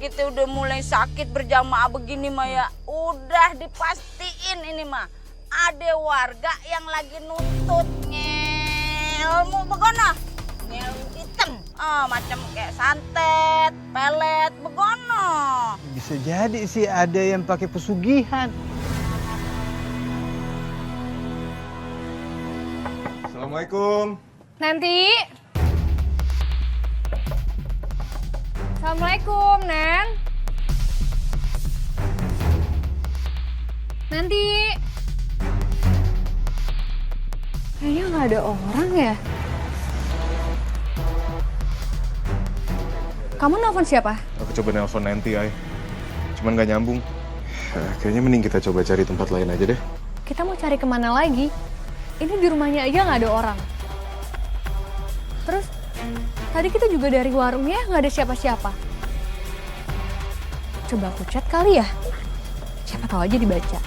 kita udah mulai sakit berjamaah begini mah ya, udah dipastiin ini mah ada warga yang lagi nuntut ngelmu begono, ngelmu hitam, macam kayak santet, pelet begono. Bisa jadi sih ada yang pakai pesugihan. Assalamualaikum. Nanti. Assalamualaikum, Nen. Nanti. Kayaknya nggak ada orang ya. Kamu nelfon siapa? Aku coba nelpon nanti, Ay. Cuman gak nyambung. Kayaknya mending kita coba cari tempat lain aja deh. Kita mau cari kemana lagi? Ini di rumahnya aja nggak ada orang. Terus tadi kita juga dari warungnya nggak ada siapa-siapa. Coba aku chat kali ya. Siapa tahu aja dibaca.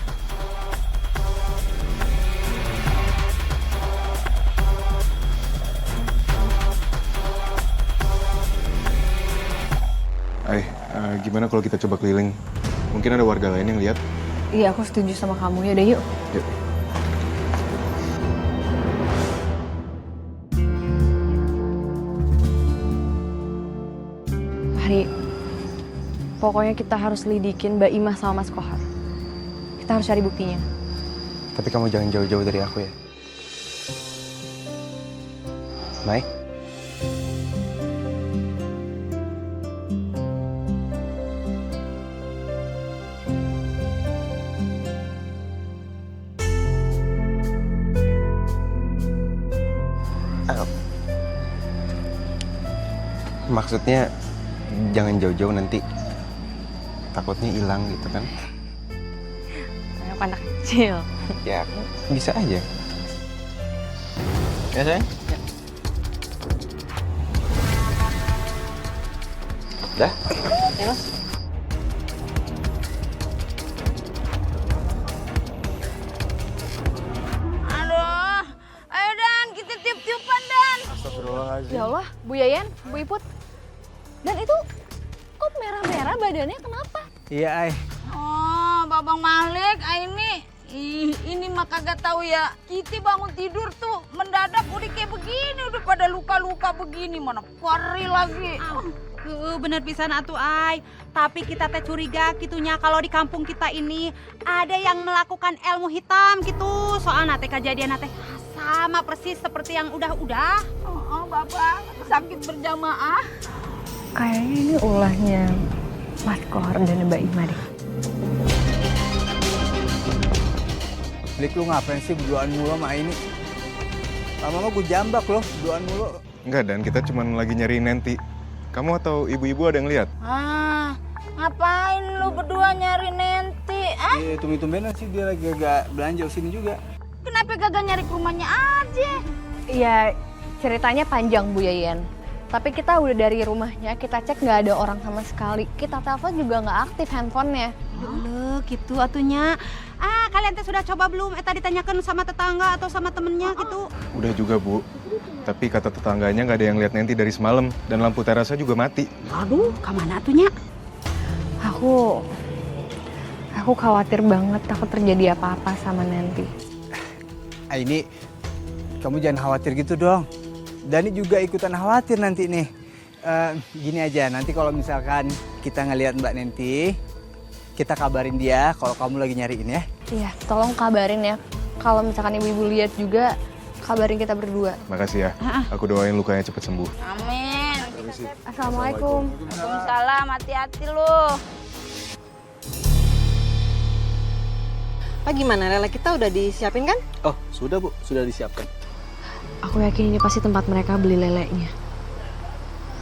Ay, gimana kalau kita coba keliling? Mungkin ada warga lain yang lihat. Iya, aku setuju sama kamu. Yaudah yuk. Yuk. Hari, pokoknya kita harus lidikin Mbak Imah sama Mas Kohar. Kita harus cari buktinya. Tapi kamu jangan jauh-jauh dari aku ya. Mai? Maksudnya jangan jauh-jauh, nanti takutnya hilang gitu kan. Kayak anak kecil. Ya bisa aja. Ya sayang? Ya. Dah? Ya mas. Aduh, ayo Dan, kita tiup-tiupan Dan. Astagfirullahaladzim. Ya Allah, Bu Yayan, Bu Iput. Dan itu kok merah-merah badannya kenapa? Iya Ay. Oh, Babang Malik, ini mah kagak tahu ya. Kita bangun tidur tuh mendadak udah kayak begini, udah pada luka-luka begini, mana perih lagi. Bener pisan atuh Ay. Tapi kita teh curiga gitunya kalau di kampung kita ini ada yang melakukan ilmu hitam gitu. Soalnya teh kejadian teh sama persis seperti yang udah-udah. Oh, Babang, sakit berjamaah. Kayaknya ini ulahnya Mas Kohar dan Mbak Imah deh. Lik, lu ngapain sih berduaan mulu sama ini? Lama-lama gue jambak loh, berduaan mulu. Enggak, Dan. Kita cuman lagi nyari Nanti. Kamu atau ibu-ibu ada yang lihat? Ngapain lu berdua nyari Nanti? Iya, tumben-tumbenan sih dia lagi agak belanja sini juga. Kenapa kagak nyari ke rumahnya aja? Iya, ceritanya panjang Bu Yayan. Tapi kita udah dari rumahnya, kita cek nggak ada orang sama sekali. Kita telepon juga nggak aktif handphonenya. Loh, gitu atunya. Kalian teh sudah coba belum? Tadi ditanyakan sama tetangga atau sama temennya gitu. Udah juga, Bu. Tapi kata tetangganya nggak ada yang lihat Nanti dari semalam. Dan lampu terasnya juga mati. Aduh, kemana atunya? Aku khawatir banget takut terjadi apa-apa sama Nanti. Ini, kamu jangan khawatir gitu dong. Dani juga ikutan khawatir nanti nih. Gini aja, nanti kalau misalkan kita ngelihat Mbak Nanti, kita kabarin dia kalau kamu lagi nyariin ya. Iya, tolong kabarin ya. Kalau misalkan ibu-ibu lihat juga, kabarin kita berdua. Makasih ya. Aku doain lukanya cepet sembuh. Amin. Assalamualaikum. Waalaikumsalam, hati-hati lu. Pak, gimana? Rela kita udah disiapin kan? Oh, sudah Bu, sudah disiapkan. Aku yakin ini pasti tempat mereka beli leleknya.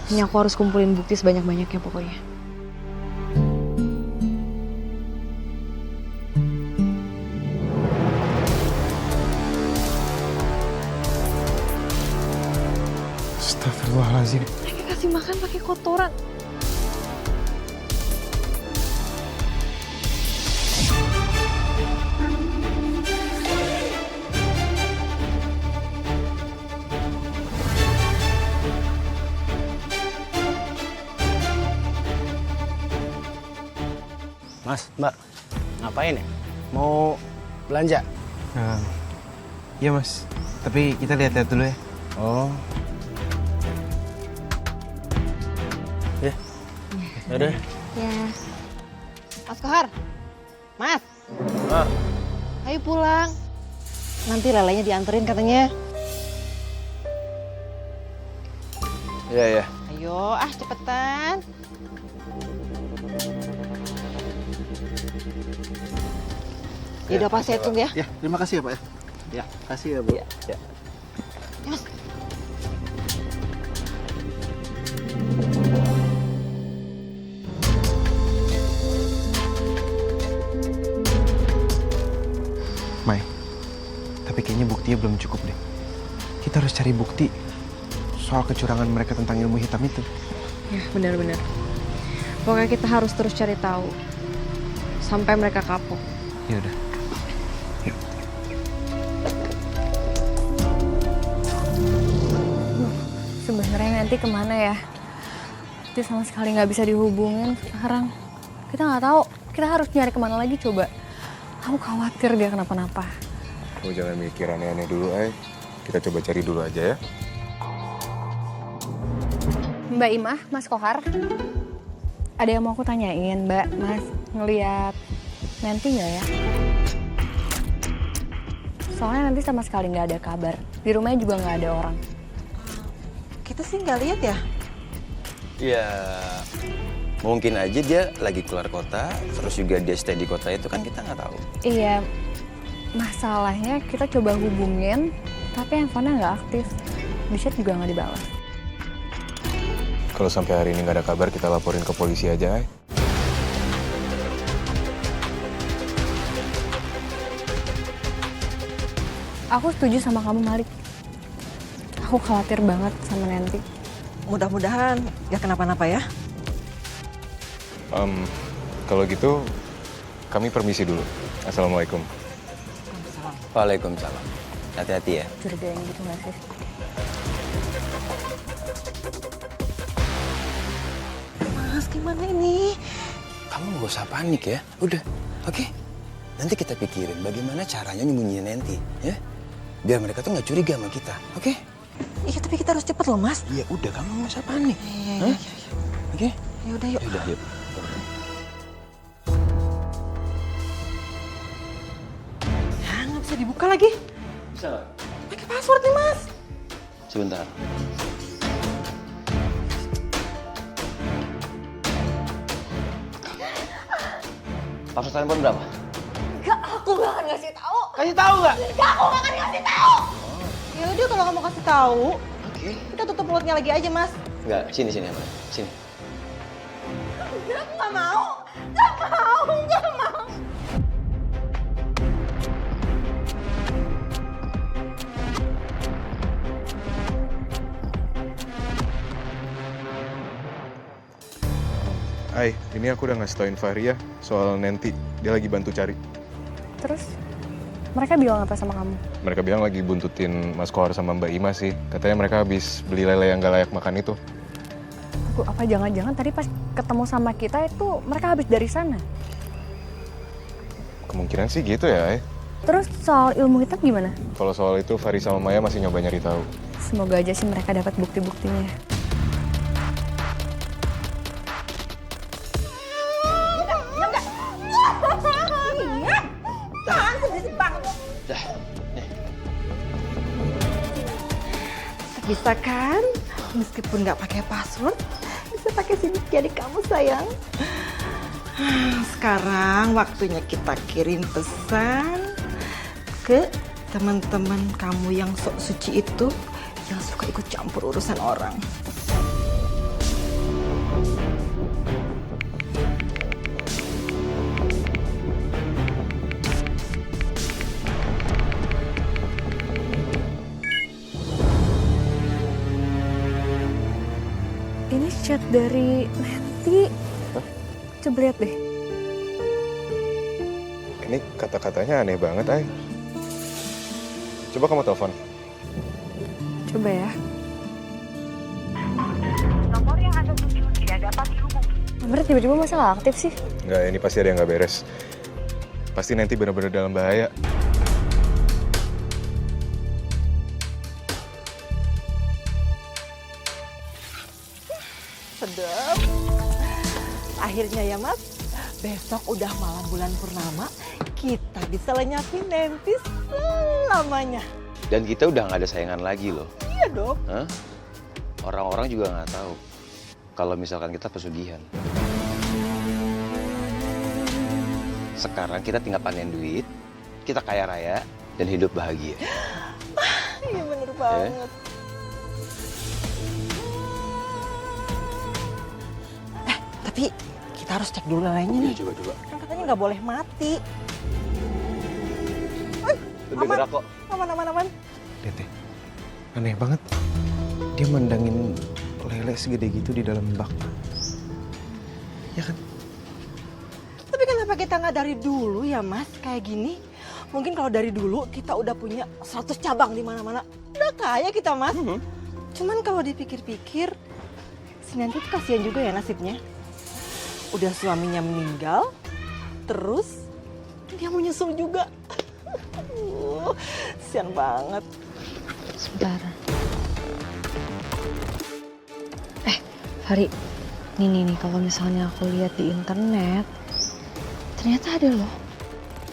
Ini aku harus kumpulin bukti sebanyak-banyaknya pokoknya. Astagfirullahaladzim. Mereka kasih makan pakai kotoran. Mas, Mbak, ngapain ya? Mau belanja? Iya mas, tapi kita lihat-lihat dulu ya. Oh. Ya. Yaudah. Ya. Mas Kohar, Mas, Ah, ayo pulang. Nanti lelenya dianterin katanya. iya. Ayo, cepetan. Ya udah, Pak, saya tunggu ya. Ya, terima kasih ya Pak ya. Ya, kasih ya Bu. Ya. Mas. Mai, tapi kayaknya buktinya belum cukup deh. Kita harus cari bukti soal kecurangan mereka tentang ilmu hitam itu. Ya, benar-benar. Pokoknya kita harus terus cari tahu sampai mereka kapok. Ya udah. Sebenarnya nanti kemana ya? Dia sama sekali nggak bisa dihubungin sekarang. Kita nggak tahu. Kita harus nyari kemana lagi coba. Aku khawatir dia kenapa-napa. Kamu jangan mikir aneh-aneh dulu, Ay. Kita coba cari dulu aja ya. Mbak Imah, Mas Kohar, ada yang mau aku tanyain, Mbak. Mas ngeliat nanti nggak ya? Soalnya nanti sama sekali nggak ada kabar. Di rumahnya juga nggak ada orang. Kita sih nggak lihat ya. Ya, mungkin aja dia lagi keluar kota, terus juga dia stay di kota itu kan kita nggak tahu. Iya, masalahnya kita coba hubungin, tapi handphonenya nggak aktif. Di chat juga nggak dibalas. Kalau sampai hari ini nggak ada kabar, kita laporin ke polisi aja, Ay. Aku setuju sama kamu, Malik. Aku khawatir banget sama Nanti. Mudah-mudahan gak kenapa-napa ya. Kalau gitu, kami permisi dulu. Assalamualaikum. Waalaikumsalam. Hati-hati ya. Curiga yang gitu nggak sih? Mas, gimana ini? Kamu gak usah panik ya. Udah, oke? Nanti kita pikirin bagaimana caranya nyembunyiin Nanti, ya? Biar mereka tuh nggak curiga sama kita, oke? Iya, tapi kita harus cepet loh, Mas. Iya, udah kamu nggak usah panik. Iya. Oke? Ya udah, yuk. Udah, yuk. Ya, nggak bisa dibuka lagi. Bisa nggak? Pakai password nih, Mas. Sebentar. Password handphone berapa? Gak, aku gak akan ngasih tahu. Kasih tahu nggak? Ya udah, kalau kamu kasih tahu, Oke. kita tutup mulutnya lagi aja, Mas. Nggak, sini Amanda. Sini. Nggak mau. Nggak mau. Nggak mau. Ay, ini aku udah ngasih tauin Fahria soal Nanti. Dia lagi bantu cari. Terus mereka bilang apa sama kamu? Mereka bilang lagi buntutin Mas Kohar sama Mbak Ima sih. Katanya mereka habis beli lele yang gak layak makan itu. Aku apa jangan-jangan tadi pas ketemu sama kita itu mereka habis dari sana? Kemungkinan sih gitu ya, Ay. Terus soal ilmu hitam gimana? Kalau soal itu, Fahri sama Maya masih nyoba nyari tahu. Semoga aja sih mereka dapat bukti-buktinya. Bisa kan? Meskipun nggak pakai password, bisa pakai sidik jari kamu, sayang. Sekarang waktunya kita kirim pesan ke teman-teman kamu yang sok suci itu, yang suka ikut campur urusan orang. Ini chat dari Nanti. Coba lihat deh. Ini kata-katanya aneh banget, Ay. Coba kamu telepon. Coba ya. Nomor yang Anda tuju tidak dapat dihubungi. Nomornya tiba-tiba masa nggak aktif sih? Enggak, ini pasti ada yang nggak beres. Pasti nanti benar-benar dalam bahaya. Sedap. Akhirnya ya Mas, besok udah malam bulan purnama, kita bisa lenyakin Nenty selamanya. Dan kita udah nggak ada saingan lagi loh. Iya dong. Hah? Orang-orang juga nggak tahu kalau misalkan kita pesugihan. Sekarang kita tinggal panen duit, kita kaya raya, dan hidup bahagia. Iya bener banget. Tapi kita harus cek dulu lelenya nih. Coba-coba. Kan katanya nggak boleh mati. Lebih gerak kok. Aman. Lihat deh, aneh banget. Dia mandangin lele segede gitu di dalam bak. Ya kan? Tapi kenapa kita nggak dari dulu ya Mas kayak gini? Mungkin kalau dari dulu kita udah punya 100 cabang di mana-mana. Udah kaya kita Mas. Cuman kalau dipikir-pikir, si Nenty tuh kasihan juga ya nasibnya. Udah suaminya meninggal, terus dia mau nyusul juga. Kasihan banget. Sebentar. Fari, nih kalau misalnya aku lihat di internet, ternyata ada loh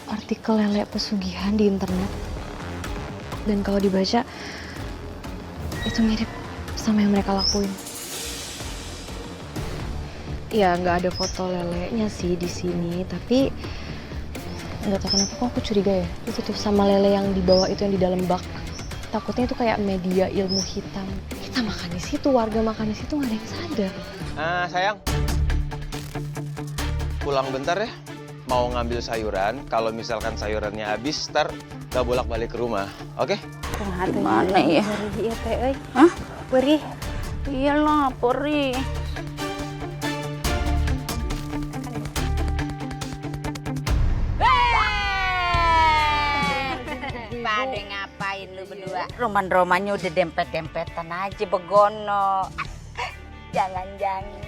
artikel lele pesugihan di internet. Dan kalau dibaca, itu mirip sama yang mereka lakuin. Ya nggak ada foto lelenya sih di sini, tapi nggak tahu kenapa kok aku curiga ya. Itu tuh sama lele yang dibawa itu yang di dalam bak. Takutnya itu kayak media ilmu hitam. Kita makan di situ, warga makan di situ nggak ada yang sadar. Sayang. Pulang bentar ya. Mau ngambil sayuran. Kalau misalkan sayurannya habis, ntar gak bolak-balik ke rumah. Oke? Gimana ya? Iya teh euy. Hah? Perih. Iyalah, perih. Pada ngapain lu berdua? Roman-romannya udah dempet-dempetan aja begono. Jangan-jangan.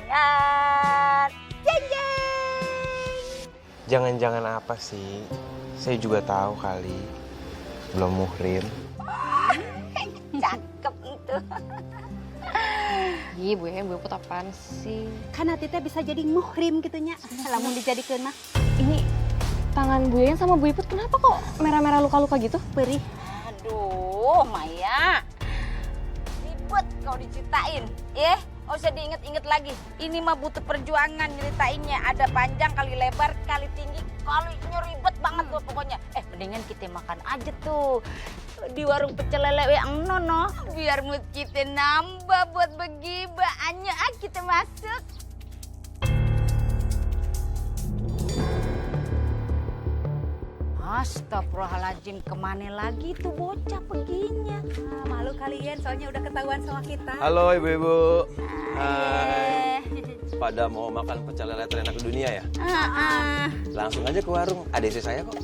Jangan-jangan apa sih? Saya juga tahu kali. Belum muhrim. Cakep itu. Ih, Bu Put apaan sih? Kan hati teh bisa jadi muhrim gitunya. Lamun dijadikeun mah. Ini tangan Bu Yen sama Bu Iput kenapa kok merah-merah luka-luka gitu? Perih. Aduh, Maya. Ribet kau diceritain. Nggak usah diinget-inget lagi. Ini mah butuh perjuangan nyeritainnya. Ada panjang kali lebar kali tinggi. Kali ribet banget tuh pokoknya. Mendingan kita makan aja tuh di warung pecel lele yang nono. Biar mood kita nambah buat begibah. Ayo kita masuk. Astagfirullahaladzim, kemana lagi tuh bocah peginya? Malu kalian soalnya udah ketahuan sama kita. Halo ibu-ibu. Hai. Pada mau makan pecel lele terenak di dunia ya? Langsung aja ke warung. Ada istri saya kok.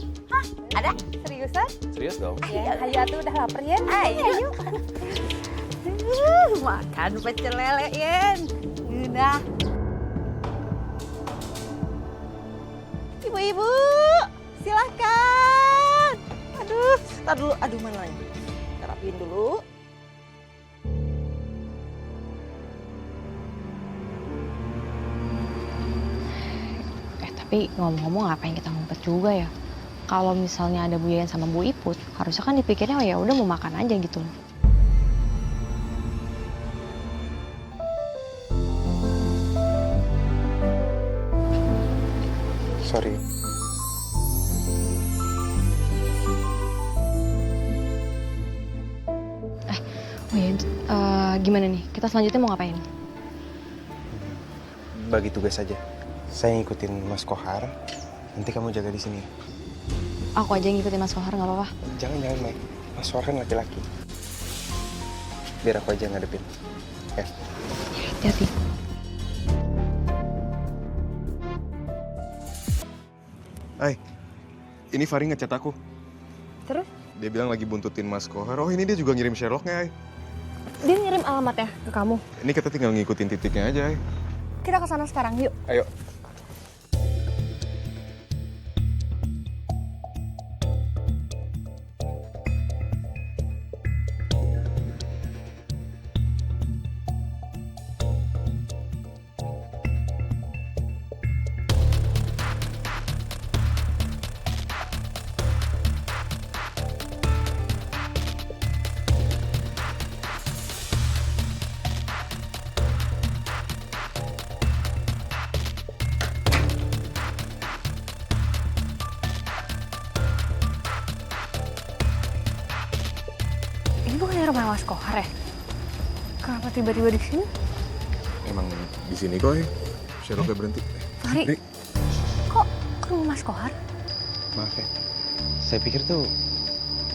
Ada? Seriusan? Serius dong? Ya, ayo atuh udah lapar ya. Ayo. Makan pecel lele, Yen. Udah. Ibu-ibu, silahkan. Aduh, tar dulu. Aduh, mana lagi? Kita rapiin dulu. Tapi ngomong-ngomong ngapain kita ngumpet juga ya? Kalau misalnya ada Bu Yen sama Bu Iput, harusnya kan dipikirnya oh ya udah mau makan aja gitu loh. Sorry. Oh ya, gimana nih? Kita selanjutnya mau ngapain? Bagi tugas aja. Saya ngikutin Mas Kohar. Nanti kamu jaga di sini. Aku aja yang ngikutin Mas Kohar, nggak apa-apa. Jangan, Mai. Mas Kohar kan laki-laki. Biar aku aja yang ngadepin. Ya. Hati-hati. Hai, ini Fari ngechat aku. Terus? Dia bilang lagi buntutin Mas Kohar. Oh, ini dia juga ngirim Sherlocknya, Ai. Dia ngirim alamatnya ke kamu. Ini kita tinggal ngikutin titiknya aja, Ai. kita ke sana sekarang, yuk. Ayo. Ini bukannya rumah Mas Kohar ya? Kenapa tiba-tiba di sini? Emang di sini kok ya? Sherlocknya berhenti. Fahri, kok ke rumah Mas Kohar? Maaf ya. Saya pikir tuh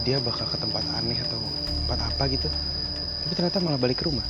dia bakal ke tempat aneh atau tempat apa gitu. Tapi ternyata malah balik ke rumah.